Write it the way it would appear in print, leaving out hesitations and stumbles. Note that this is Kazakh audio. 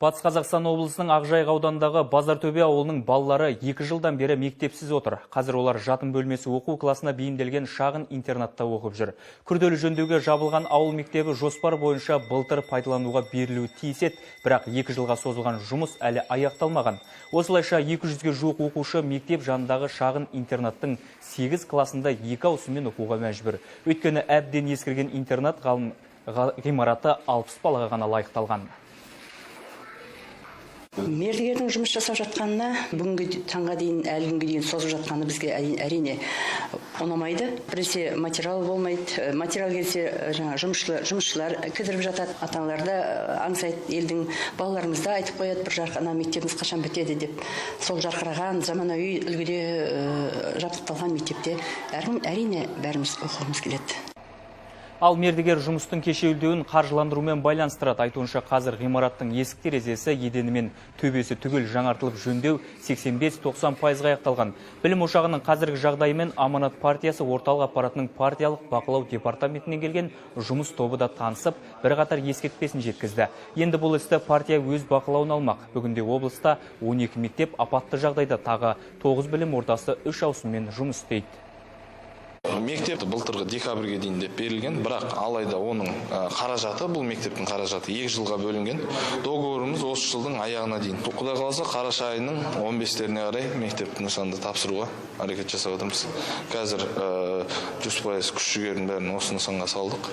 Батыс Қазақстан облысының Ақжайық ауданындағы Базартөбе ауылының балалары 2 жылдан бері мектепсіз отыр. Қазір олар жатын бөлмесі оқу класына бейімделген шағын интернатта оқып жүр. Күрделі жөндеуге жабылған ауыл мектебі жоспар бойынша былтыр пайдалануға берілуі тиіс еді, бірақ 2 жылға созылған жұмыс әлі аяқталмаған. Осылайша 200-ге жуық оқушы мектеп жанындағы шағын интернаттың 8 класында 2 ауысыммен оқуға мәжбүр. Өйткені әбден ескірген интернат ғимараты 60 балаға ғана лайықталған. Мердігердің жұмыс жасап жатқанына бүгінгі таңға дейін, әлі күнге дейін созып жатқаны бізге әрине ұнамайды. Біресе материал болмайды. Материал келсе, жұмысшылар кідіріп жатады. Ата-аналар да аңсайды, елдің балаларымыз да айтып қояды, бір жарқына мектебіміз қашан бітеді деп. Сол жарқыраған заманауи үлгіде жабдықталған мектепте әрине бәріміз оқығымыз келеді. Ал мердігер жұмыстың кешеуілдеуін қаржыландырумен байланыстырады. Айтуынша қазір ғимараттың есік терезесі, едені мен төбесі түгел жаңартылып, жөндеу 85-90% аяқталған. Білім ошағының қазіргі жағдайымен Аманат партиясы орталық аппаратының партиялық бақылау департаментінен келген жұмыс тобы да танысып, бірқатар ескертпесін жеткізді. Енді бұл істі партия өз бақылауын алмақ. Бүгінде облыста 12 мектеп апатты жағдайда, тағы 9 білім ордасы 3 ауысыммен жұмыс істейді. Мектеп былтырғы декабрьге дейін деп берілген, бірақ алайда оның қаражаты, бұл мектептің қаражаты 2 жылға бөлінген. Договорымыз осы жылдың аяғына дейін. Құдай қаласа қараша айының 15-теріне қарай мектептің нысанды тапсыруға әрекет жасап отырмыз. Қазір 100% күш-жігердің бәрін осы нысанға салдық.